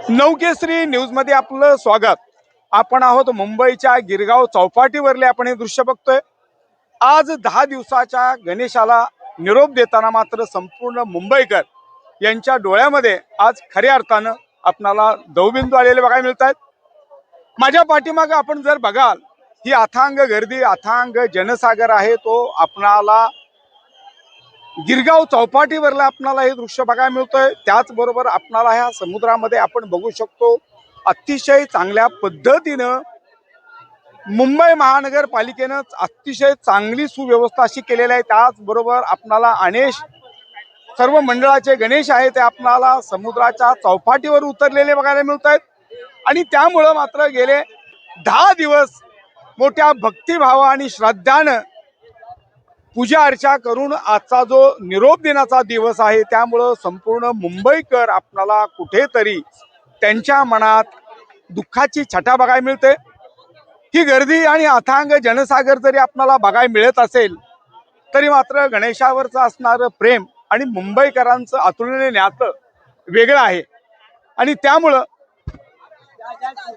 नवकेसरी news मध्ये आपलं स्वागत। आपण आहोत मुंबईच्या गिरगाव चौपाटीवरले आपण हे दृश्य बघतोय। आज 10 दिवसाच्या गणेशाला निरोप देताना मात्र संपूर्ण मुंबईकर यांच्या डोळ्यामध्ये आज खऱ्या अर्थानं आपणाला दवबिंदू आलेले बघायला मिळत आहेत। माझ्या पाठीमागे आपण जर बघाल ही अथांग गर्दी अथांग जनसागर आहे, तो आपणाला गिरगाव चौपाटीवरला आपणाला हे दृश्य बघायला मिळतोय। त्याचबरोबर आपणाला ह्या समुद्रामध्ये आपण बघू शकतो अतिशय चांगल्या पद्धतीनं मुंबई महानगरपालिकेनं अतिशय चांगली सुव्यवस्था अशी केलेली आहे। त्याचबरोबर आपणाला अनेक सर्व मंडळाचे गणेश आहेत ते आपणाला समुद्राच्या चौपाटीवर उतरलेले बघायला मिळत आहेत आणि त्यामुळे मात्र गेले 10 दिवस मोठ्या भक्तिभाव आणि श्रद्धानं पूजा अर्चा करून आजचा जो निरोप देण्याचा दिवस आहे त्यामुळे संपूर्ण मुंबईकर आपल्याला कुठेतरी त्यांच्या मनात दुःखाची छटा बघायला मिळते। ही गर्दी आणि अथांग जनसागर जरी आपल्याला बघायला मिळत असेल तरी मात्र गणेशावरचं असणारं प्रेम आणि मुंबईकरांचं अतुलनीय नातं वेगळं आहे आणि त्यामुळं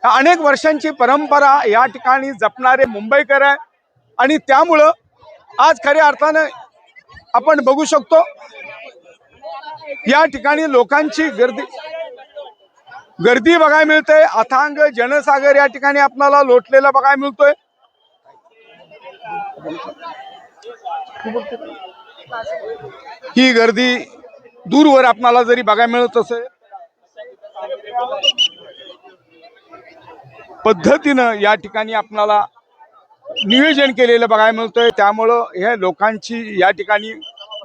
अनेक वर्षांची परंपरा या ठिकाणी जपणारे मुंबईकर आहे आणि त्यामुळं आज खऱ्या अर्थानं आपण बघू शकतो या ठिकाणी लोकांची गर्दी बघायला मिळते। अथांग जनसागर या ठिकाणी आपल्याला लोटलेला बघायला मिळतोय। ही गर्दी दूरवर आपल्याला जरी बघायला मिळत असेल पद्धतीनं या ठिकाणी आपल्याला नियोजन केलेलं बघायला मिळतोय। त्यामुळं हे लोकांची या ठिकाणी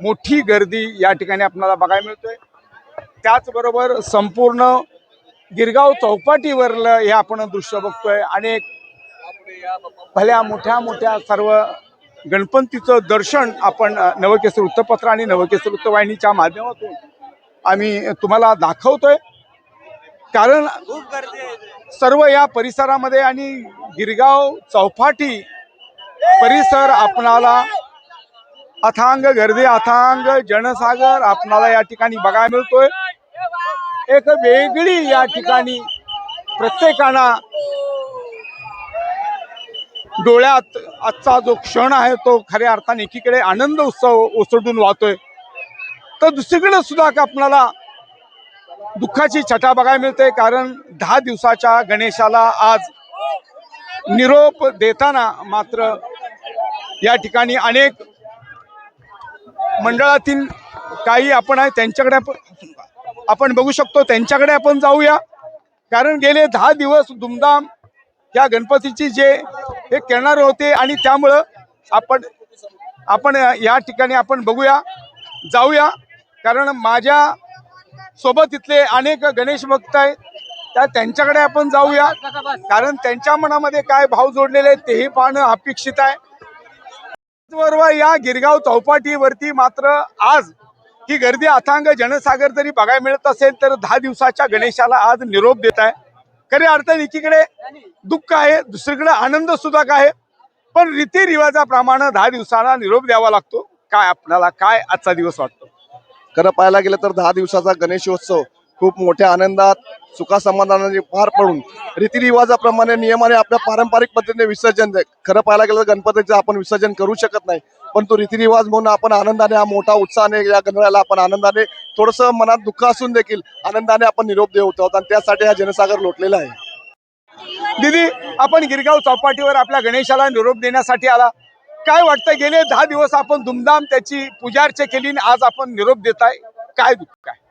मोठी गर्दी या ठिकाणी आपल्याला बघायला मिळतोय। त्याचबरोबर संपूर्ण गिरगाव चौपाटीवरलं हे आपण दृश्य बघतोय। अनेक भल्या मोठ्या सर्व गणपतीचं दर्शन आपण नवकेसरी वृत्तपत्र आणि नवकेसरी वृत्तवाहिनीच्या माध्यमातून आम्ही तुम्हाला दाखवतोय। कारण सर्व या परिसरामध्ये आणि गिरगाव चौपाटी परिसर आपणाला अथांग गर्दी अथांग जनसागर आपणाला या ठिकाणी बघायला मिळतोय। एक वेगळी या ठिकाणी प्रत्येकाना डोळ्यात आजचा जो क्षण आहे तो खऱ्या अर्थाने एकीकडे आनंद उत्सव ओसडून वाहतोय तर दुसरीकडे सुद्धा आपल्याला दुःखाची छटा बघायला मिळते। कारण 10 दिवसाच्या गणेशाला आज निरोप देताना मात्र या ठिकाणी अनेक मंडळातील काही आपण आहे त्यांच्याकडे आपण बघू शकतो, त्यांच्याकडे आपण जाऊया। कारण गेले 10 दिवस धुमधाम या गणपतीची जे हे करणारे होते आणि त्यामुळं आपण या ठिकाणी आपण बघूया जाऊया। कारण माझ्या सोबत इथले अनेक गणेश भक्त आहेत त्यांच्याकडे आपण जाऊया। कारण त्यांच्या मनामध्ये काय भाव जोडलेले आहेत तेही पाहणं अपेक्षित आहे। बरोबर या गिरगाव चौपाटीवरती मात्र आज ही गर्दी अथांग जनसागर जरी बघायला मिळत असेल तर 10 दिवसाच्या गणेशाला आज निरोप देत आहे। खऱ्या अर्थाने एकीकडे दुःख आहे दुसरीकडे आनंद सुद्धा आहे, पण रीतिरिवाजाप्रमाणे 10 दिवसाला निरोप द्यावा लागतो। काय आपल्याला काय आजचा दिवस वाटतो? खरं पाहायला गेलं तर 10 दिवसाचा गणेशोत्सव खूप मोठ्या आनंदात सुखासमाधानाने पार पडून रीतिरिवाजाप्रमाणे नियमाने आपल्या पारंपरिक पद्धतीने विसर्जन खरं पाहायला गेलं तर गणपतीचं आपण विसर्जन करू शकत नाही, पण तो रीतिरिवाज म्हणून आपण आनंदाने हा मोठा उत्साहाने या गणरायाला आपण आनंदाने थोडंसं मनात दुःख असून देखील आनंदाने आपण निरोप देत आहोत आणि त्यासाठी हा जनसागर लोटलेला आहे। दीदी, आपण गिरगाव चौपाटीवर आपल्या गणेशाला निरोप देण्यासाठी आला, काय वाटतं? गेले 10 दिवस आपण धुमधाम त्याची पूजा अर्चा केली आणि आज आपण निरोप देताय, काय दुःख आहे?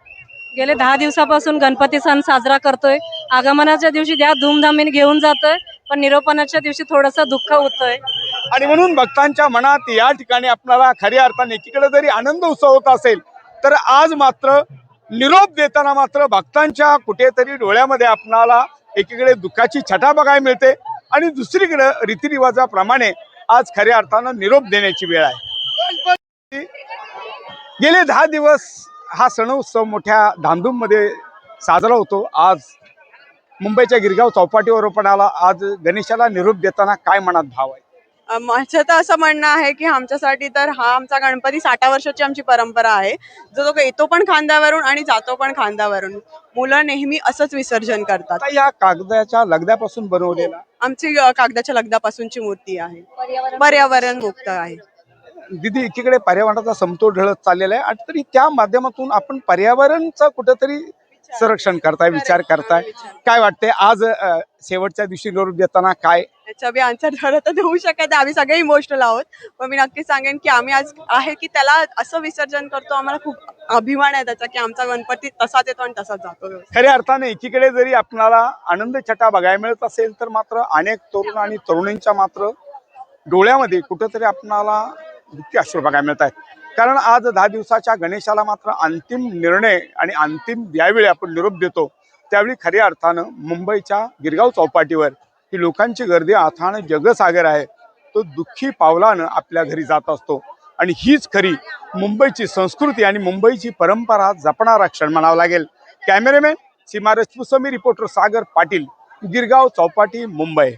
गेले 10 दिवसापासून गणपती सण साजरा करतोय। आगमनाच्या दिवशी त्या धूमधामीने घेऊन जातोय, पण निरोपणाच्या दिवशी थोडंसं दुःख होतंय आणि म्हणून भक्तांच्या मनात या ठिकाणी आपल्याला खऱ्या अर्थाने एकीकडे जरी आनंद उत्सव होत असेल तर आज मात्र निरोप देताना मात्र भक्तांच्या कुठेतरी डोळ्यामध्ये आपल्याला एकीकडे दुःखाची छटा बघायला मिळते आणि दुसरीकडे रीतिरिवाजाप्रमाणे आज खऱ्या अर्थानं निरोप देण्याची वेळ आहे। गेले 10 दिवस हा सण उत्सव मोठ्या धामधूम मध्ये साजरा होतो। आज मुंबईच्या गिरगाव चौपाटीवर पण आला, आज गणेशाला निरोप देताना काय मनात भाव आहे? माझं तर असं म्हणणं आहे की आमच्यासाठी तर हा आमचा गणपती 60 वर्षाची आमची परंपरा आहे. जो तो येतो पण खांद्यावरून आणि जातो पण खांद्यावरून. मुलं नेहमी असंच विसर्जन करतात. आता या कागदाच्या लगद्यापासून बनवलेला आमची कागदाच्या लगदापासूनची मूर्ती आहे. पर्यावरण मुक्त आहे. दिदी एकीकडे पर्यावरणाचा समतोल ढळत चाललेला आहे आणि तरी त्या माध्यमातून आपण पर्यावरणचं कुठेतरी संरक्षण करताय, विचार करताय. काय वाटते आज शेवटच्या दिवशी निरोप देताना काय याचा बी आन्सर खरं तर देऊ शकत नाही. आम्ही सगळे इमोशनल आहोत. पण मी नक्कीच सांगेन की आम्ही आज आहे की त्याला असं विसर्जन करतो. आम्हाला खूप अभिमान आहे त्याचा की आमचा गणपती तसाच येतो आणि तसाच जातो. खऱ्या अर्थाने एकीकडे जरी आपल्याला आनंद छटा बघायला मिळत असेल तर मात्र अनेक तरुण आणि तरुणींच्या मात्र डोळ्यामध्ये कुठेतरी आपणाला दुःखी अश्रू बघायला मिळत आहेत. कारण आज 10 दिवसाच्या गणेशाला मात्र अंतिम निर्णय आणि अंतिम ज्यावेळी आपण निरोप देतो त्यावेळी खऱ्या अर्थानं मुंबईच्या गिरगाव चौपाटीवर ही लोकांची गर्दी अथान जगसागर आहे. तो दुःखी पावलानं आपल्या घरी जात असतो आणि हीच खरी मुंबईची संस्कृती आणि मुंबईची परंपरा जपणारा क्षण म्हणावा लागेल. कॅमेरामॅन सीमा राजपूत, रिपोर्टर सागर पाटील, गिरगाव चौपाटी, मुंबई.